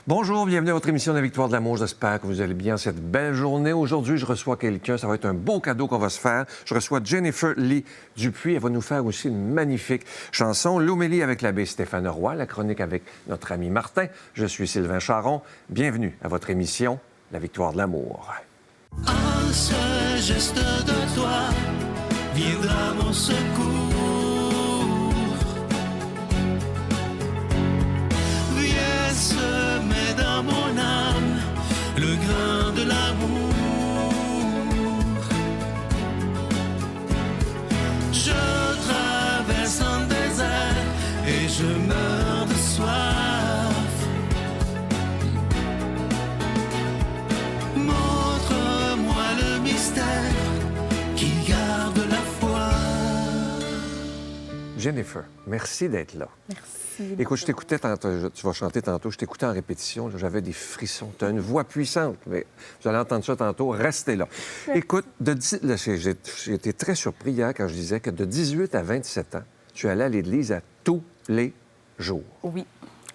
Bonjour, bienvenue à votre émission de la Victoire de l'amour. J'espère que vous allez bien cette belle journée. Aujourd'hui, je reçois quelqu'un. Ça va être un beau cadeau qu'on va se faire. Je reçois Jennifer Lee Dupuis. Elle va nous faire aussi une magnifique chanson. L'homélie avec l'abbé Stéphane Roy, la chronique avec notre ami Martin. Je suis Sylvain Charon. Bienvenue à votre émission La Victoire de l'amour. Un seul geste de toi viendra mon secours. Viens semer dans mon âme le grain de l'amour. Je traverse un désert et je meurs de soif. Montre-moi le mystère qui garde la foi. Jennifer, merci d'être là. Merci. Écoute, je t'écoutais tantôt, tu vas chanter tantôt, je t'écoutais en répétition, là, j'avais des frissons. Tu as une voix puissante, mais vous allez entendre ça tantôt, restez là. Écoute, j'ai été très surpris hier quand je disais que de 18 à 27 ans, tu allais à l'église à tous les jours. Oui.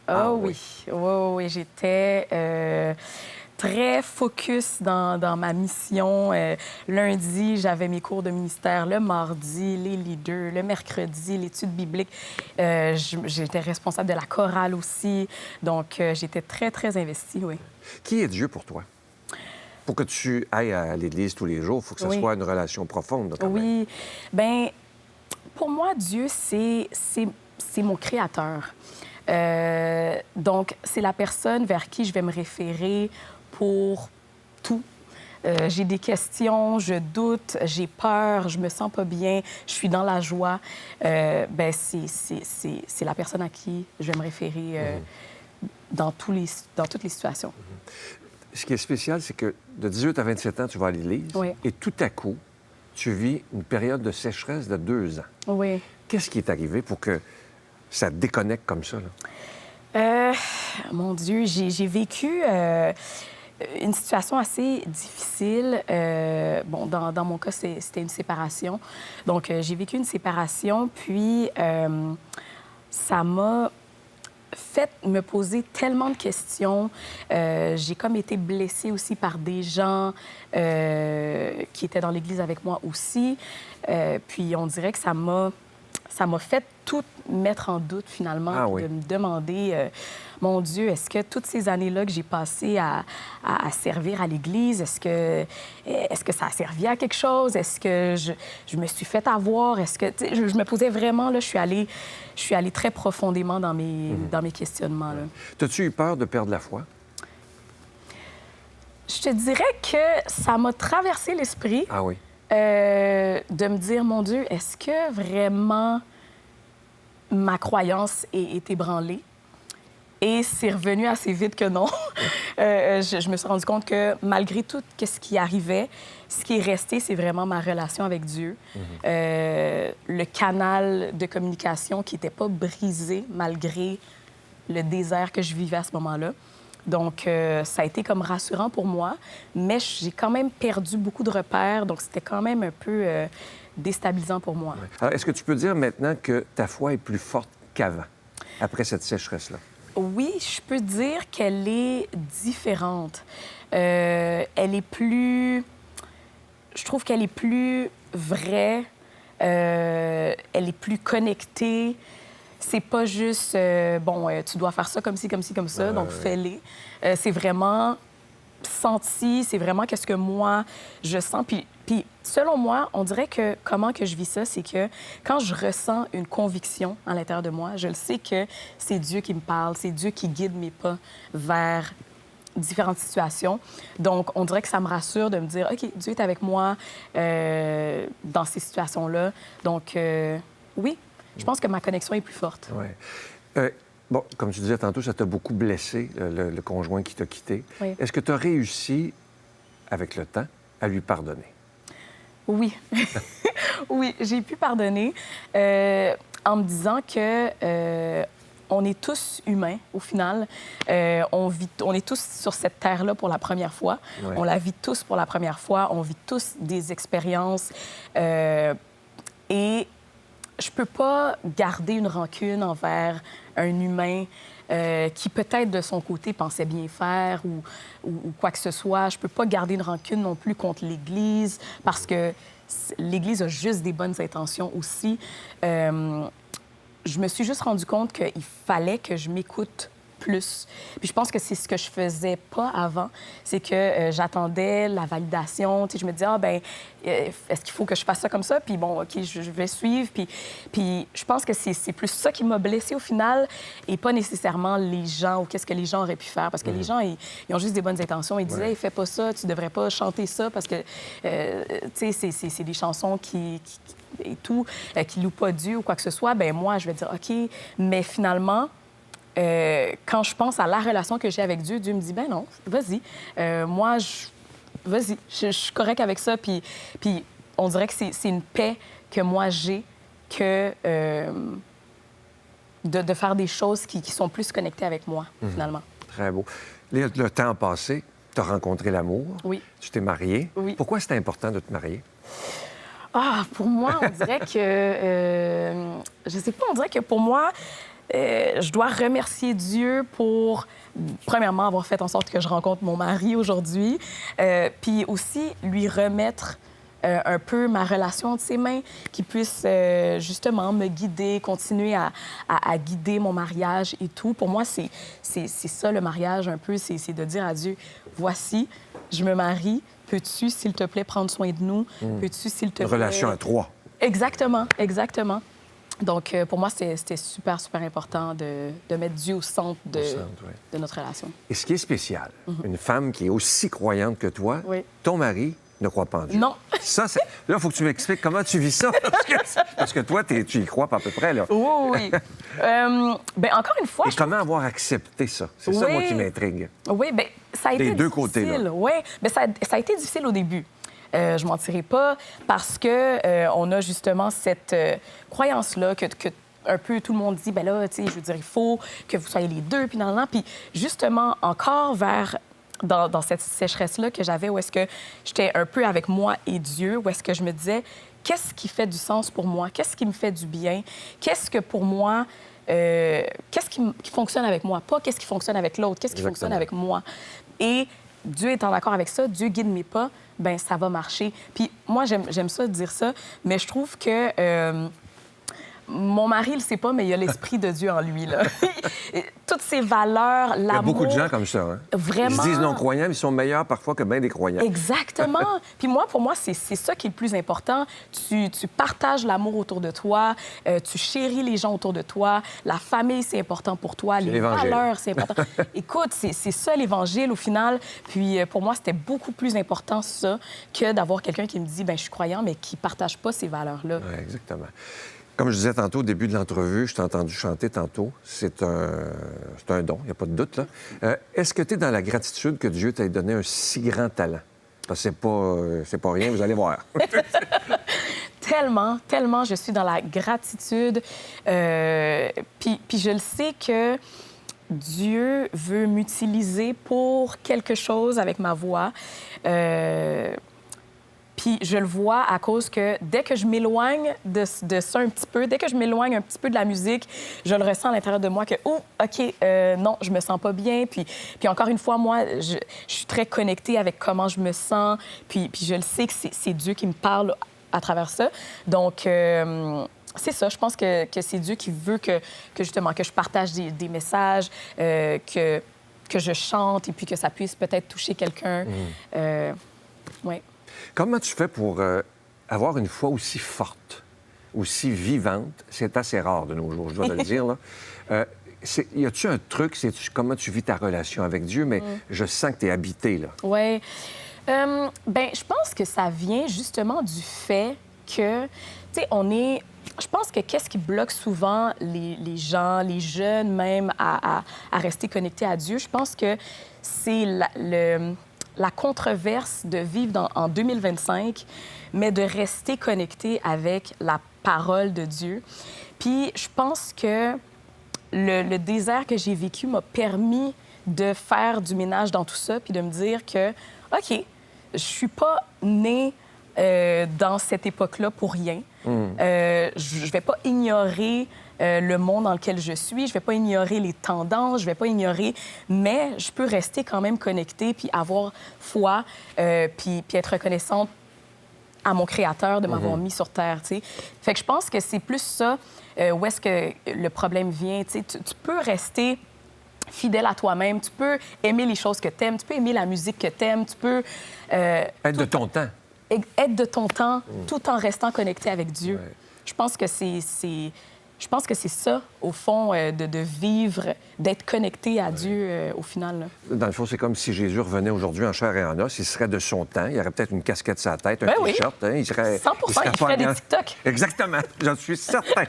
Ah Oui. Oui. J'étais très focus dans ma mission. Lundi, j'avais mes cours de ministère. Le mardi, les leaders. Le mercredi, l'étude biblique. J'étais responsable de la chorale aussi. Donc, j'étais très, très investie, oui. Qui est Dieu pour toi? Pour que tu ailles à l'église tous les jours, il faut que ça Oui. soit une relation profonde, là, quand même. Oui. Bien, pour moi, Dieu, c'est mon créateur. Donc, c'est la personne vers qui je vais me référer pour tout. J'ai des questions, je doute, j'ai peur, je me sens pas bien, je suis dans la joie. Ben c'est la personne à qui je vais me référer dans toutes les situations. Ce qui est spécial, c'est que de 18 à 27 ans, tu vas à l'église Oui. et tout à coup, tu vis une période de sécheresse de 2 ans. Oui. Qu'est-ce qui est arrivé pour que ça te déconnecte comme ça, là? Mon Dieu, j'ai vécu une situation assez difficile. Bon, dans mon cas, c'était une séparation. Donc, j'ai vécu une séparation, puis ça m'a fait me poser tellement de questions. J'ai comme été blessée aussi par des gens qui étaient dans l'Église avec moi aussi. Puis, on dirait que ça m'a fait tout mettre en doute, finalement, Ah puis oui. de me demander, mon Dieu, est-ce que toutes ces années-là que j'ai passées à servir à l'Église, est-ce que ça a servi à quelque chose? Est-ce que je me suis fait avoir? Est-ce que, tu sais, je me posais vraiment, là, je suis allée très profondément dans mes questionnements, là. T'as-tu eu peur de perdre la foi? Je te dirais que ça m'a traversé l'esprit. Ah oui. De me dire, mon Dieu, est-ce que vraiment ma croyance est ébranlée? Et c'est revenu assez vite que non. Je me suis rendu compte que malgré tout ce qui arrivait, ce qui est resté, c'est vraiment ma relation avec Dieu. Le canal de communication qui n'était pas brisé malgré le désert que je vivais à ce moment-là. Donc, ça a été comme rassurant pour moi, mais j'ai quand même perdu beaucoup de repères, donc c'était quand même un peu déstabilisant pour moi. Alors, est-ce que tu peux dire maintenant que ta foi est plus forte qu'avant, après cette sécheresse-là? Oui, je peux dire qu'elle est différente. Elle est plus... Je trouve qu'elle est plus vraie, elle est plus connectée. C'est pas juste, tu dois faire ça comme ci, comme ci, comme ça, donc fais-les. C'est vraiment senti, c'est vraiment qu'est-ce que moi, je sens. Puis, selon moi, on dirait que comment que je vis ça, c'est que quand je ressens une conviction à l'intérieur de moi, je le sais que c'est Dieu qui me parle, c'est Dieu qui guide mes pas vers différentes situations. Donc, on dirait que ça me rassure de me dire, OK, Dieu est avec moi dans ces situations-là. Donc, oui. Je pense que ma connexion est plus forte. Oui. Bon, comme tu disais tantôt, ça t'a beaucoup blessé, le conjoint qui t'a quitté. Oui. Est-ce que tu as réussi, avec le temps, à lui pardonner? Oui. Oui, j'ai pu pardonner en me disant que on est tous humains, au final. On est tous sur cette terre-là pour la première fois. Ouais. On la vit tous pour la première fois. On vit tous des expériences. Et je peux pas garder une rancune envers un humain qui peut-être de son côté pensait bien faire ou quoi que ce soit. Je peux pas garder une rancune non plus contre l'Église parce que l'Église a juste des bonnes intentions aussi. Je me suis juste rendu compte qu'il fallait que je m'écoute plus. Puis je pense que c'est ce que je faisais pas avant, c'est que j'attendais la validation. Tu sais, je me disais, est-ce qu'il faut que je fasse ça comme ça? Puis bon, OK, je vais suivre. Puis je pense que c'est plus ça qui m'a blessée au final et pas nécessairement les gens ou qu'est-ce que les gens auraient pu faire. Parce que les gens, ils ont juste des bonnes intentions. Ils disaient, hey, fais pas ça, tu devrais pas chanter ça parce que, tu sais, c'est des chansons qui louent pas Dieu ou quoi que ce soit. Ben moi, je vais dire, OK, mais finalement, quand je pense à la relation que j'ai avec Dieu, Dieu me dit, ben non, vas-y. Moi, vas-y, je suis correct avec ça. Puis on dirait que c'est une paix que moi j'ai que de faire des choses qui sont plus connectées avec moi, finalement. Très beau. Le temps passé, tu as rencontré l'amour. Oui. Tu t'es mariée. Oui. Pourquoi c'était important de te marier? Ah, pour moi, on dirait que... je sais pas, on dirait que pour moi... je dois remercier Dieu pour, premièrement, avoir fait en sorte que je rencontre mon mari aujourd'hui, puis aussi lui remettre un peu ma relation entre ses mains, qu'il puisse justement me guider, continuer à guider mon mariage et tout. Pour moi, c'est ça le mariage un peu, c'est de dire à Dieu, voici, je me marie, peux-tu, s'il te plaît, prendre soin de nous? Peux-tu, s'il te plaît... Une relation à trois. Exactement, exactement. Donc, pour moi, c'était super, super important de mettre Dieu au centre de notre relation. Et ce qui est spécial, une femme qui est aussi croyante que toi, Oui. ton mari ne croit pas en Dieu. Non. Ça, là, il faut que tu m'expliques comment tu vis ça. Parce que toi, tu y crois pas à peu près, là. Oui. Bien, encore une fois... Et comment avoir accepté ça? C'est ça, moi, qui m'intrigue. Oui, bien, ça a été deux difficile. côtés, là. Oui, bien, ça a été difficile au début. Je mentirai pas parce que on a justement cette croyance-là que un peu tout le monde dit, ben là, tu sais, je veux dire, il faut que vous soyez les deux, puis puis justement, encore dans cette sécheresse-là que j'avais, où est-ce que j'étais un peu avec moi et Dieu, où est-ce que je me disais, qu'est-ce qui fait du sens pour moi? Qu'est-ce qui me fait du bien? Qu'est-ce que pour moi... qu'est-ce qui fonctionne avec moi? Pas qu'est-ce qui fonctionne avec l'autre, qu'est-ce qui fonctionne avec moi? Et Dieu étant d'accord avec ça, Dieu guide mes pas, ben ça va marcher. Puis moi, j'aime ça dire ça, mais je trouve que mon mari, il le sait pas, mais il a l'esprit de Dieu en lui, là. Toutes ces valeurs, l'amour... Il y a beaucoup de gens comme ça, hein? Vraiment. Ils se disent non-croyants, mais ils sont meilleurs parfois que bien des croyants. Exactement. Puis moi, pour moi, c'est ça qui est le plus important. Tu partages l'amour autour de toi, tu chéris les gens autour de toi, la famille, c'est important pour toi, les valeurs, c'est important. Écoute, c'est ça l'Évangile, au final. Puis pour moi, c'était beaucoup plus important, ça, que d'avoir quelqu'un qui me dit, ben je suis croyant, mais qui partage pas ces valeurs-là. Oui, exactement. Comme je disais tantôt au début de l'entrevue, je t'ai entendu chanter tantôt, c'est un don, il n'y a pas de doute, là. Est-ce que tu es dans la gratitude que Dieu t'ait donné un si grand talent? Parce que c'est pas rien, vous allez voir. Tellement, tellement, je suis dans la gratitude. Puis je le sais que Dieu veut m'utiliser pour quelque chose avec ma voix. Puis je le vois à cause que dès que je m'éloigne de ça un petit peu, dès que je m'éloigne un petit peu de la musique, je le ressens à l'intérieur de moi que, oh, OK, non, je me sens pas bien. Puis encore une fois, moi, je suis très connectée avec comment je me sens. Puis je le sais que c'est Dieu qui me parle à travers ça. Donc, c'est ça. Je pense que c'est Dieu qui veut que justement, que je partage des messages, que je chante et puis que ça puisse peut-être toucher quelqu'un. Oui. Comment tu fais pour avoir une foi aussi forte, aussi vivante? C'est assez rare de nos jours, je dois te le dire, là. Y a-tu un truc? Comment tu vis ta relation avec Dieu? Mais je sens que tu es habité, là. Oui. Bien, je pense que ça vient justement du fait que, tu sais, je pense que qu'est-ce qui bloque souvent les gens, les jeunes même, à rester connectés à Dieu, je pense que c'est la controverse de vivre en 2025, mais de rester connecté avec la parole de Dieu. Puis je pense que le désert que j'ai vécu m'a permis de faire du ménage dans tout ça, puis de me dire que, OK, je suis pas née dans cette époque-là pour rien. Je vais pas ignorer le monde dans lequel je suis. Je vais pas ignorer les tendances, je vais pas ignorer, mais je peux rester quand même connectée puis avoir foi, puis être reconnaissante à mon Créateur de m'avoir mis sur Terre, tu sais. Fait que je pense que c'est plus ça, où est-ce que le problème vient, tu sais. Tu peux rester fidèle à toi-même, tu peux aimer les choses que tu aimes, tu peux aimer la musique que tu aimes, tu peux... Être de ton temps. Être de ton temps tout en restant connecté avec Dieu. Ouais. Je pense que c'est ça, au fond, de vivre, d'être connecté à Dieu au final. Là. Dans le fond, c'est comme si Jésus revenait aujourd'hui en chair et en os. Il serait de son temps. Il aurait peut-être une casquette sur la tête, un T-shirt. Oui. Hein. Il serait 100 il ferait pognant. des TikTok. Exactement. J'en suis certain.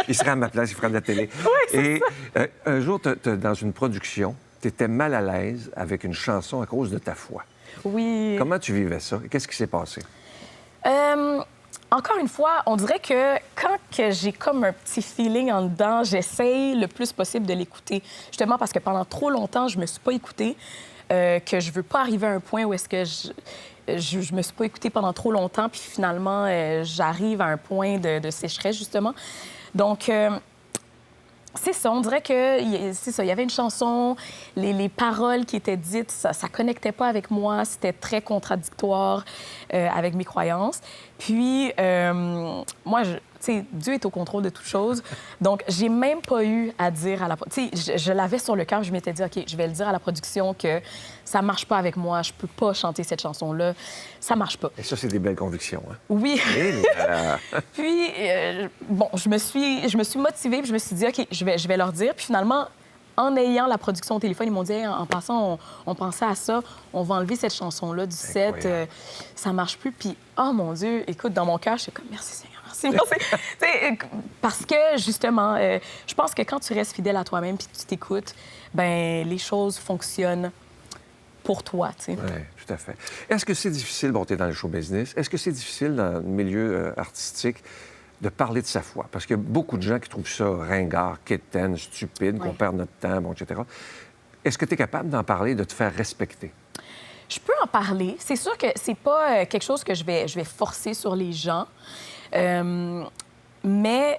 Il serait à ma place, il ferait de la télé. Oui, c'est et un jour, dans une production, tu étais mal à l'aise avec une chanson à cause de ta foi. Oui. Comment tu vivais ça? Qu'est-ce qui s'est passé? Encore une fois, on dirait que quand que j'ai comme un petit feeling en dedans, j'essaye le plus possible de l'écouter. Justement parce que pendant trop longtemps, je me suis pas écoutée, que je veux pas arriver à un point où est-ce que je me suis pas écoutée pendant trop longtemps, puis finalement, j'arrive à un point de sécheresse, justement. Donc, c'est ça, on dirait que c'est ça, il y avait une chanson, les paroles qui étaient dites, ça connectait pas avec moi, c'était très contradictoire avec mes croyances. Puis, moi, tu sais, Dieu est au contrôle de toutes choses, donc j'ai même pas eu à dire à la... Tu sais, je l'avais sur le cœur, je m'étais dit, OK, je vais le dire à la production que ça marche pas avec moi, je peux pas chanter cette chanson-là, ça marche pas. Et ça, c'est des belles convictions. Hein? Oui. Et, Puis, bon, je me suis motivée, puis je me suis dit, OK, je vais leur dire. Puis finalement, en ayant la production au téléphone, ils m'ont dit, hey, en passant, on pensait à ça, on va enlever cette chanson-là du set, ça marche plus. Puis, oh mon Dieu, écoute, dans mon cœur, je suis comme, merci Seigneur, merci, merci. T'sais, parce que, justement, je pense que quand tu restes fidèle à toi-même puis tu t'écoutes, ben les choses fonctionnent pour toi, tu sais. oui, tout à fait. Est-ce que c'est difficile, bon, tu es dans le show business, est-ce que c'est difficile dans le milieu artistique de parler de sa foi? Parce qu'il y a beaucoup de gens qui trouvent ça ringard, quétaine, stupide, qu'on perd notre temps, bon, etc. Est-ce que tu es capable d'en parler, de te faire respecter? Je peux en parler. C'est sûr que c'est pas quelque chose que je vais forcer sur les gens. Mais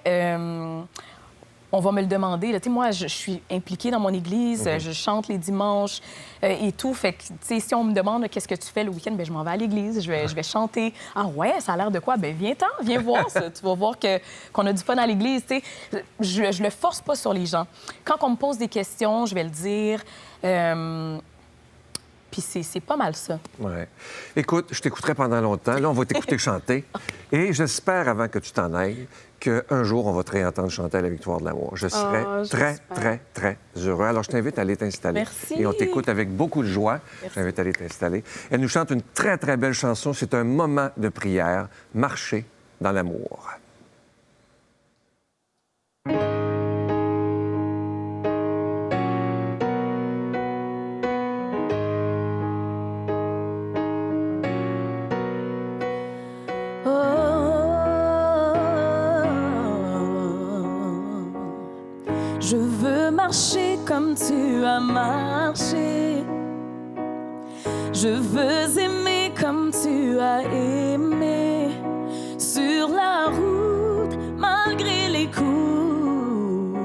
on va me le demander. Là. Tu sais, moi, je suis impliquée dans mon église, je chante les dimanches et tout. Fait que, tu sais, si on me demande qu'est-ce que tu fais le week-end, bien, je m'en vais à l'église, je vais chanter. Ah ouais, ça a l'air de quoi? Bien, viens-t'en, viens voir ça. Tu vas voir qu'on a du fun à l'église, tu sais. Je le force pas sur les gens. Quand on me pose des questions, je vais le dire. Puis c'est pas mal ça. Oui. Écoute, je t'écouterai pendant longtemps. Là, on va t'écouter chanter. Et j'espère, avant que tu t'en ailles, qu'un jour, on va te réentendre chanter à la victoire de l'amour. Je serai très, très, très heureux. Alors, je t'invite à aller t'installer. Merci. Et on t'écoute avec beaucoup de joie. Merci. Je t'invite à aller t'installer. Elle nous chante une très, très belle chanson. C'est un moment de prière. Marcher dans l'amour. Je veux marcher comme tu as marché. Je veux aimer comme tu as aimé. Sur la route, malgré les coups,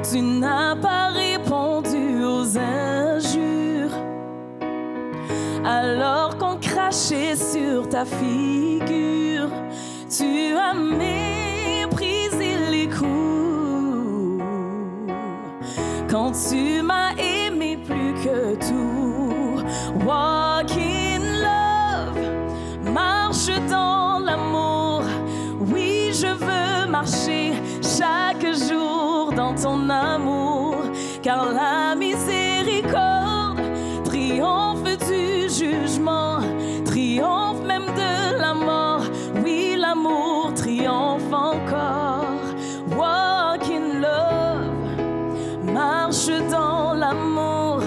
tu n'as pas répondu aux injures. Alors qu'on crachait sur ta figure, tu as méprisé les coups. Quand tu m'as aimé plus que tout, walk in love, marche dans l'amour. Oui, je veux marcher chaque jour dans ton amour, car la miséricorde triomphe du jugement, triomphe même de la mort. Oui, l'amour triomphe encore. Walk in love, marche dans l'amour,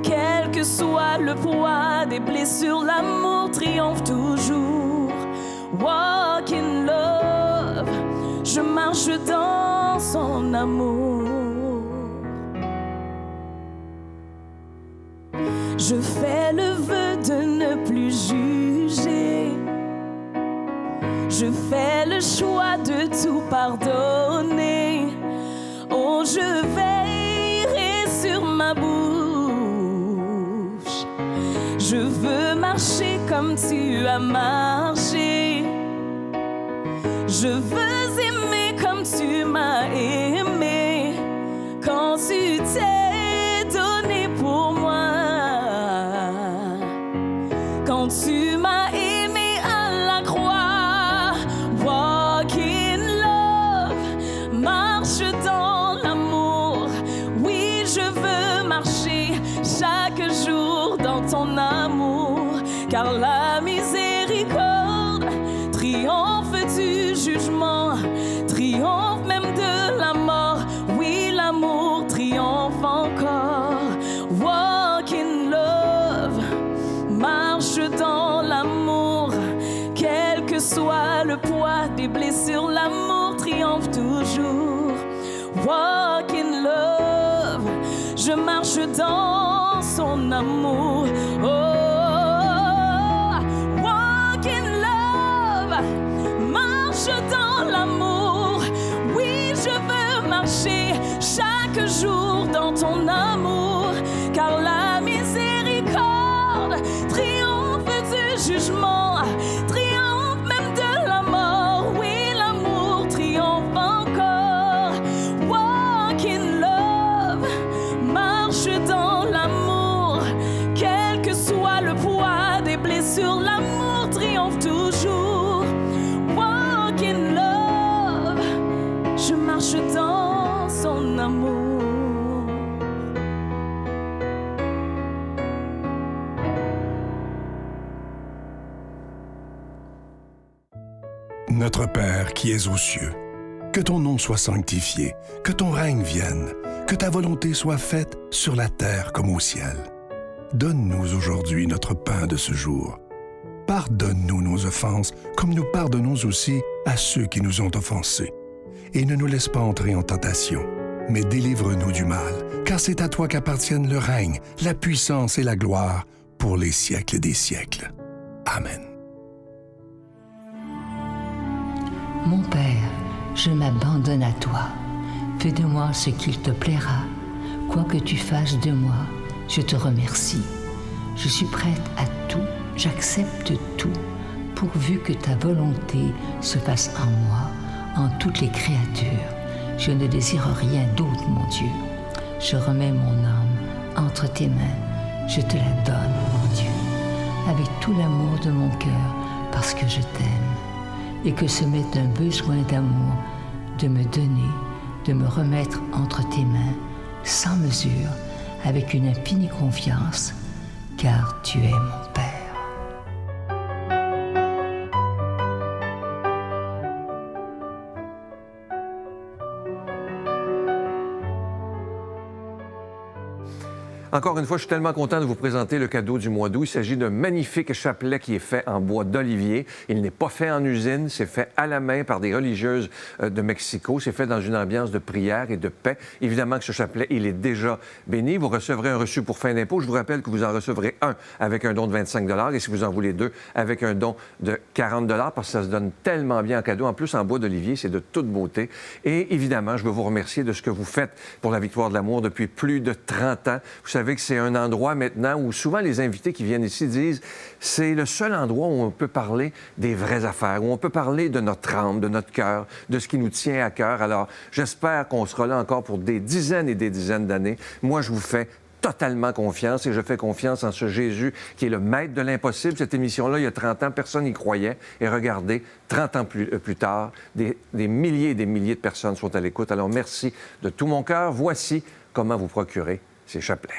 quel que soit le poids des blessures, l'amour triomphe toujours. Walk in love, je marche dans son amour. Je fais le vœu de ne plus juger. Je fais le choix de tout pardonner. Oh, je veillerai sur ma bouche. Je veux marcher comme tu as marché. Je veux aimer comme tu m'as aimé. Quand tu t'es donné pour moi. Quand tu m'as aimé à la croix. Walk in love. Marche dans l'amour. Oui, je veux marcher chaque jour dans ton amour. Car la miséricorde triomphe du jugement, triomphe même de la mort. Oui, l'amour triomphe encore. Walk in love, marche dans l'amour. Quel que soit le poids des blessures, l'amour triomphe toujours. Walk in love, je marche dans son amour. Oh, dans l'amour, oui, je veux marcher chaque jour dans ton amour, car la miséricorde triomphe du jugement, triomphe même de la mort. Oui, l'amour triomphe encore. Walk in love, marche dans l'amour, quel que soit le poids des blessures, l'amour triomphe toujours. Je marche dans son amour. Notre Père qui es aux cieux, que ton nom soit sanctifié, que ton règne vienne, que ta volonté soit faite sur la terre comme au ciel. Donne-nous aujourd'hui notre pain de ce jour. Pardonne-nous nos offenses, comme nous pardonnons aussi à ceux qui nous ont offensés. Et ne nous laisse pas entrer en tentation, mais délivre-nous du mal, car c'est à toi qu'appartiennent le règne, la puissance et la gloire pour les siècles des siècles. Amen. Mon Père, je m'abandonne à toi. Fais de moi ce qu'il te plaira. Quoi que tu fasses de moi, je te remercie. Je suis prête à tout, j'accepte tout, pourvu que ta volonté se fasse en moi, en toutes les créatures. Je ne désire rien d'autre, mon Dieu. Je remets mon âme entre tes mains. Je te la donne, mon Dieu, avec tout l'amour de mon cœur, parce que je t'aime. Et que ce m'est un besoin d'amour de me donner, de me remettre entre tes mains, sans mesure, avec une infinie confiance, car tu es mon Père. Encore une fois, je suis tellement content de vous présenter le cadeau du mois d'août. Il s'agit d'un magnifique chapelet qui est fait en bois d'olivier. Il n'est pas fait en usine, c'est fait à la main par des religieuses de Mexico. C'est fait dans une ambiance de prière et de paix. Évidemment que ce chapelet, il est déjà béni. Vous recevrez un reçu pour fin d'impôt. Je vous rappelle que vous en recevrez un avec un don de 25 $ et si vous en voulez deux, avec un don de 40 $ parce que ça se donne tellement bien en cadeau. En plus, en bois d'olivier, c'est de toute beauté. Et évidemment, je veux vous remercier de ce que vous faites pour la Victoire de l'amour depuis plus de 30 ans. Vous savez que c'est un endroit maintenant où souvent les invités qui viennent ici disent c'est le seul endroit où on peut parler des vraies affaires, où on peut parler de notre âme, de notre cœur, de ce qui nous tient à cœur. Alors, j'espère qu'on sera là encore pour des dizaines et des dizaines d'années. Moi, je vous fais totalement confiance et je fais confiance en ce Jésus qui est le maître de l'impossible. Cette émission-là, il y a 30 ans, personne n'y croyait. Et regardez, 30 ans plus tard, des milliers et des milliers de personnes sont à l'écoute. Alors, merci de tout mon cœur. Voici comment vous procurer ces chapelets.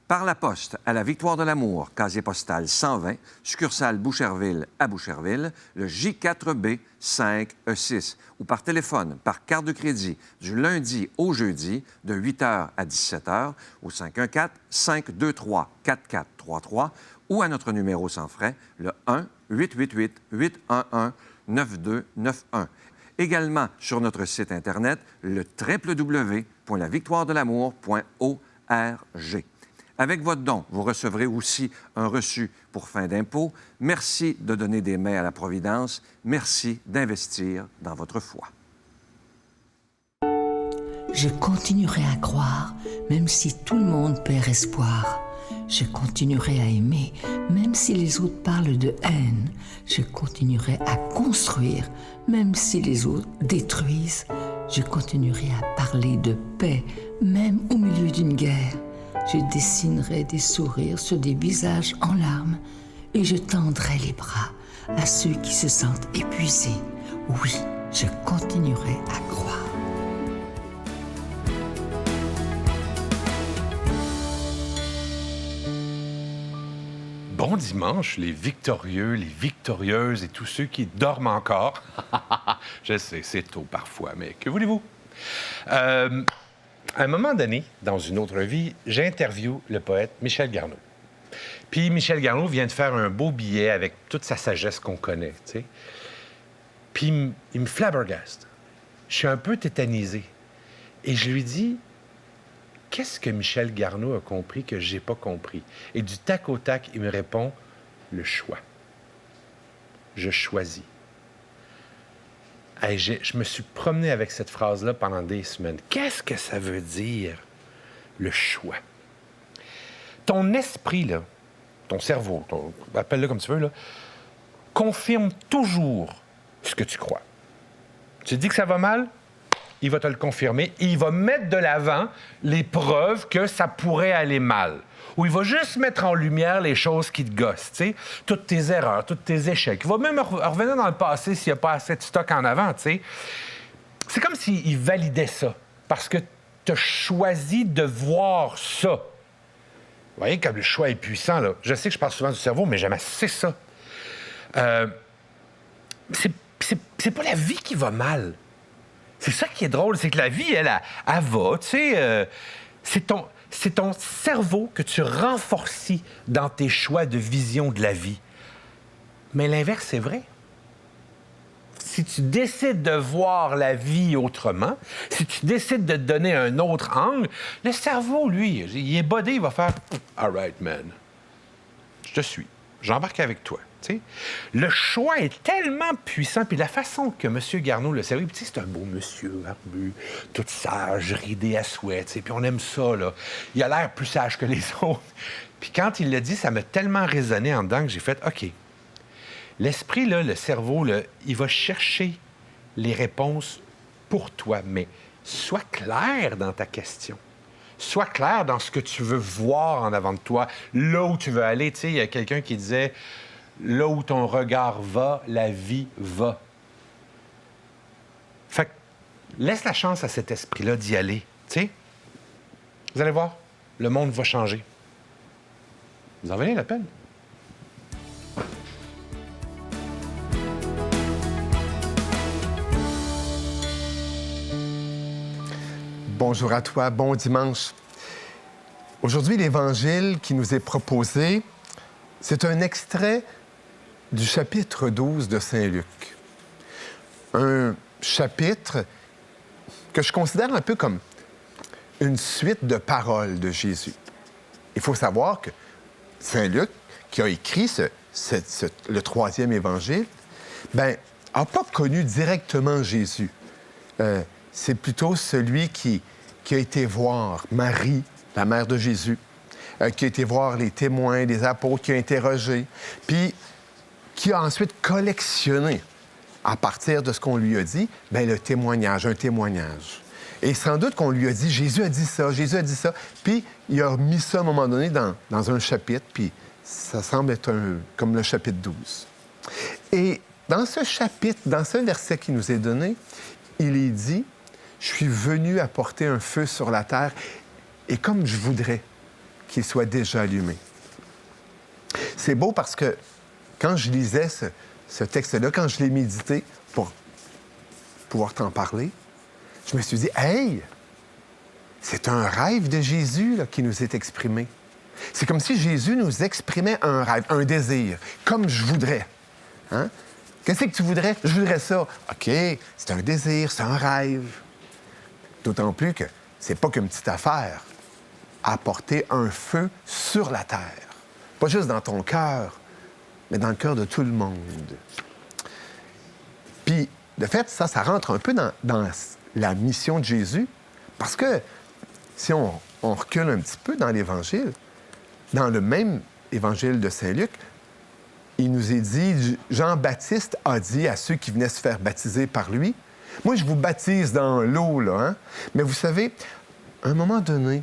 Par la poste à la Victoire de l'amour, casier postal 120, succursale Boucherville à Boucherville, le J4B 5E6. Ou par téléphone, par carte de crédit, du lundi au jeudi, de 8h à 17h, au 514-523-4433, ou à notre numéro sans frais, le 1-888-811-9291. Également sur notre site Internet, le www.lavictoiredelamour.org. Avec votre don, vous recevrez aussi un reçu pour fin d'impôt. Merci de donner des mains à la Providence. Merci d'investir dans votre foi. Je continuerai à croire, même si tout le monde perd espoir. Je continuerai à aimer, même si les autres parlent de haine. Je continuerai à construire, même si les autres détruisent. Je continuerai à parler de paix, même au milieu d'une guerre. Je dessinerai des sourires sur des visages en larmes et je tendrai les bras à ceux qui se sentent épuisés. Oui, je continuerai à croire. Bon dimanche, les victorieux, les victorieuses et tous ceux qui dorment encore. Je sais, c'est tôt parfois, mais que voulez-vous? À un moment donné, dans une autre vie, j'interviewe le poète Michel Garneau. Puis Michel Garneau vient de faire un beau billet avec toute sa sagesse qu'on connaît, tu sais. Puis il me flabbergaste. Je suis un peu tétanisé. Et je lui dis... Qu'est-ce que Michel Garneau a compris que j'ai pas compris? Et du tac au tac, il me répond, le choix. Je choisis. Hey, je me suis promené avec cette phrase-là pendant des semaines. Qu'est-ce que ça veut dire, le choix? Ton esprit, là, ton cerveau, appelle-le comme tu veux, là, confirme toujours ce que tu crois. Tu te dis que ça va mal? Il va te le confirmer et il va mettre de l'avant les preuves que ça pourrait aller mal. Ou il va juste mettre en lumière les choses qui te gossent, tu sais, toutes tes erreurs, tous tes échecs. Il va même revenir dans le passé s'il n'y a pas assez de stock en avant, tu sais. C'est comme s'il validait ça, parce que tu as choisi de voir ça. Vous voyez, comme le choix est puissant, là. Je sais que je parle souvent du cerveau, mais j'aime assez ça. C'est pas la vie qui va mal. C'est ça qui est drôle, c'est que la vie, elle va, tu sais, c'est ton cerveau que tu renforcis dans tes choix de vision de la vie. Mais l'inverse est vrai. Si tu décides de voir la vie autrement, si tu décides de te donner un autre angle, le cerveau, lui, il est bodé, il va faire « All right, man, je te suis, j'embarque avec toi ». T'sais, le choix est tellement puissant, puis la façon que M. Garneau le savait, puis c'est un beau monsieur, barbu, tout sage, ridé à souhait, puis on aime ça, là. Il a l'air plus sage que les autres. Puis quand il l'a dit, ça m'a tellement résonné en dedans que j'ai fait, OK, l'esprit, là, le cerveau, là, il va chercher les réponses pour toi, mais sois clair dans ta question. Sois clair dans ce que tu veux voir en avant de toi, là où tu veux aller. Tu sais, il y a quelqu'un qui disait... Là où ton regard va, la vie va. Fait que laisse la chance à cet esprit-là d'y aller, tu sais. Vous allez voir, le monde va changer. Vous en valez la peine. Bonjour à toi, bon dimanche. Aujourd'hui, l'Évangile qui nous est proposé, c'est un extrait du chapitre 12 de Saint-Luc. Un chapitre que je considère un peu comme une suite de paroles de Jésus. Il faut savoir que Saint-Luc, qui a écrit le troisième évangile, n'a pas connu directement Jésus. C'est plutôt celui qui a été voir Marie, la mère de Jésus, qui a été voir les témoins, les apôtres, qui a interrogé, puis qui a ensuite collectionné, à partir de ce qu'on lui a dit, le témoignage, un témoignage. Et sans doute qu'on lui a dit, Jésus a dit ça, puis il a mis ça à un moment donné dans un chapitre, puis ça semble être comme le chapitre 12. Et dans ce chapitre, dans ce verset qui nous est donné, il est dit, « Je suis venu apporter un feu sur la terre, et comme je voudrais qu'il soit déjà allumé. » C'est beau parce que quand je lisais ce texte-là, quand je l'ai médité pour pouvoir t'en parler, je me suis dit, hey, c'est un rêve de Jésus là, qui nous est exprimé. C'est comme si Jésus nous exprimait un rêve, un désir, comme je voudrais. Hein? Qu'est-ce que tu voudrais? Je voudrais ça. OK, c'est un désir, c'est un rêve. D'autant plus que c'est pas qu'une petite affaire. apporter un feu sur la terre. Pas juste dans ton cœur, mais dans le cœur de tout le monde. Puis, de fait, ça rentre un peu dans la mission de Jésus, parce que si on recule un petit peu dans l'Évangile, dans le même Évangile de Saint-Luc, il nous est dit, Jean-Baptiste a dit à ceux qui venaient se faire baptiser par lui, « Moi, je vous baptise dans l'eau, là, hein? Mais vous savez, à un moment donné,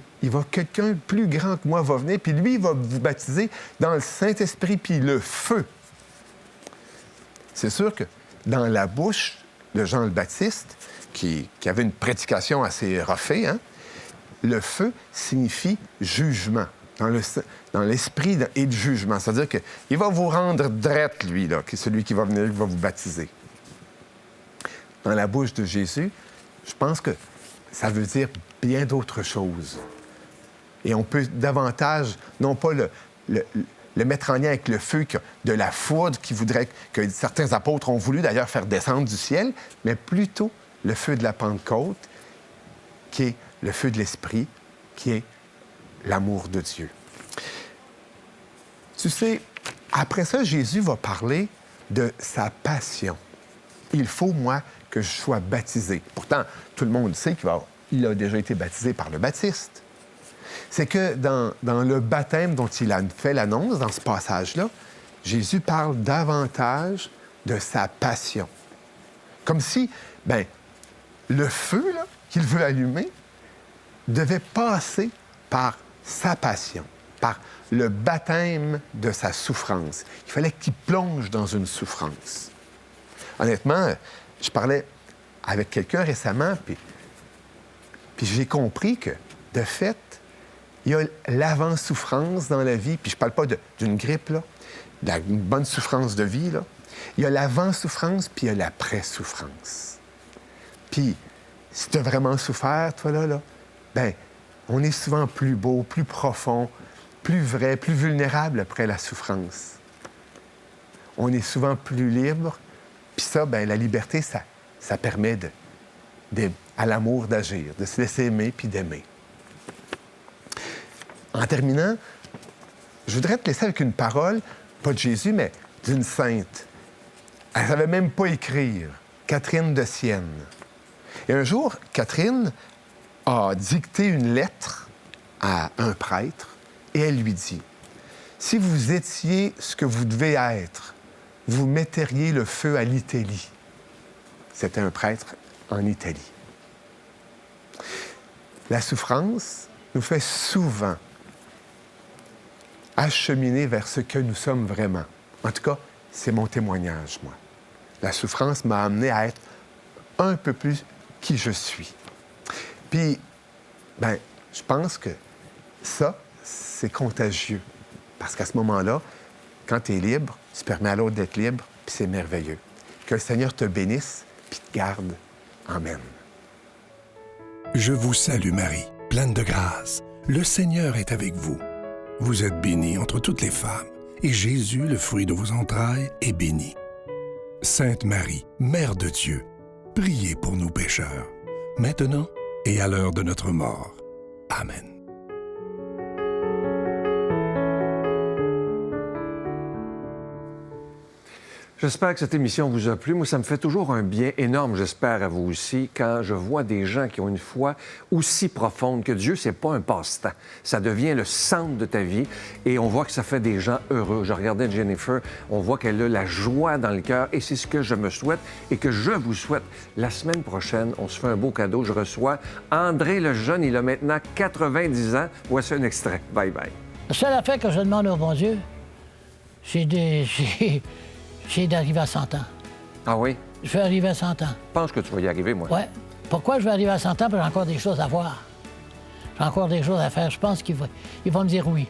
quelqu'un plus grand que moi va venir, puis lui, il va vous baptiser dans le Saint-Esprit, puis le feu. » C'est sûr que dans la bouche de Jean le Baptiste, qui avait une prédication assez roughée, hein, le feu signifie jugement, dans l'esprit et le jugement. C'est-à-dire qu'il va vous rendre drette, lui, là, qui est celui qui va venir, qui va vous baptiser. Dans la bouche de Jésus, je pense que ça veut dire bien d'autres choses. Et on peut davantage, non pas le mettre en lien avec le feu de la foudre que certains apôtres ont voulu d'ailleurs faire descendre du ciel, mais plutôt le feu de la Pentecôte, qui est le feu de l'Esprit, qui est l'amour de Dieu. Tu sais, après ça, Jésus va parler de sa passion. Il faut, moi, que je sois baptisé. Pourtant, tout le monde sait qu'il a déjà été baptisé par le Baptiste. C'est que dans le baptême dont il a fait l'annonce, dans ce passage-là, Jésus parle davantage de sa passion. Comme si, le feu qu'il veut allumer devait passer par sa passion, par le baptême de sa souffrance. Il fallait qu'il plonge dans une souffrance. Honnêtement, je parlais avec quelqu'un récemment, puis j'ai compris que, de fait, il y a l'avant-souffrance dans la vie, puis je parle pas d'une grippe, là, d'une bonne souffrance de vie, là. Il y a l'avant-souffrance, puis il y a l'après-souffrance. Puis, si tu as vraiment souffert, toi, là, on est souvent plus beau, plus profond, plus vrai, plus vulnérable après la souffrance. On est souvent plus libre, puis ça, la liberté, ça permet à l'amour d'agir, de se laisser aimer puis d'aimer. En terminant, je voudrais te laisser avec une parole, pas de Jésus, mais d'une sainte. Elle ne savait même pas écrire, Catherine de Sienne. Et un jour, Catherine a dicté une lettre à un prêtre et elle lui dit, « Si vous étiez ce que vous devez être, vous metteriez le feu à l'Italie. » C'était un prêtre en Italie. La souffrance nous fait souvent acheminer vers ce que nous sommes vraiment. En tout cas, c'est mon témoignage, moi. La souffrance m'a amené à être un peu plus qui je suis. Puis, je pense que ça, c'est contagieux. Parce qu'à ce moment-là, quand tu es libre, tu permets à l'autre d'être libre, puis c'est merveilleux. Que le Seigneur te bénisse, puis te garde. Amen. Je vous salue Marie, pleine de grâce. Le Seigneur est avec vous. Vous êtes bénie entre toutes les femmes, et Jésus, le fruit de vos entrailles, est béni. Sainte Marie, Mère de Dieu, priez pour nous pécheurs, maintenant et à l'heure de notre mort. Amen. J'espère que cette émission vous a plu. Moi, ça me fait toujours un bien énorme, j'espère à vous aussi, quand je vois des gens qui ont une foi aussi profonde que Dieu, c'est pas un passe-temps. Ça devient le centre de ta vie et on voit que ça fait des gens heureux. Je regardais Jennifer, on voit qu'elle a la joie dans le cœur et c'est ce que je me souhaite et que je vous souhaite. La semaine prochaine, on se fait un beau cadeau. Je reçois André le Jeune, il a maintenant 90 ans. Voici un extrait. Bye bye. La seule affaire que je demande au bon Dieu, c'est d'arriver à 100 ans. Ah oui? Je vais arriver à 100 ans. Je pense que tu vas y arriver, moi. Oui. Pourquoi je vais arriver à 100 ans? Parce que j'ai encore des choses à voir. J'ai encore des choses à faire. Je pense qu'il va me dire oui.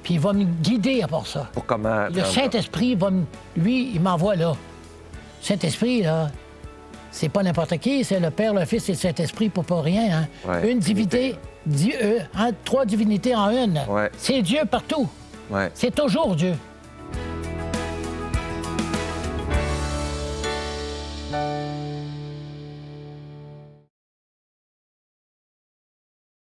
Puis il va me guider à part ça. Pour comment? Le Saint-Esprit, il m'envoie là. Saint-Esprit, là, c'est pas n'importe qui. C'est le Père, le Fils et le Saint-Esprit pour pas rien. Hein? Ouais, une divinité, trois divinités en une. Ouais. C'est Dieu partout. Ouais. C'est toujours Dieu.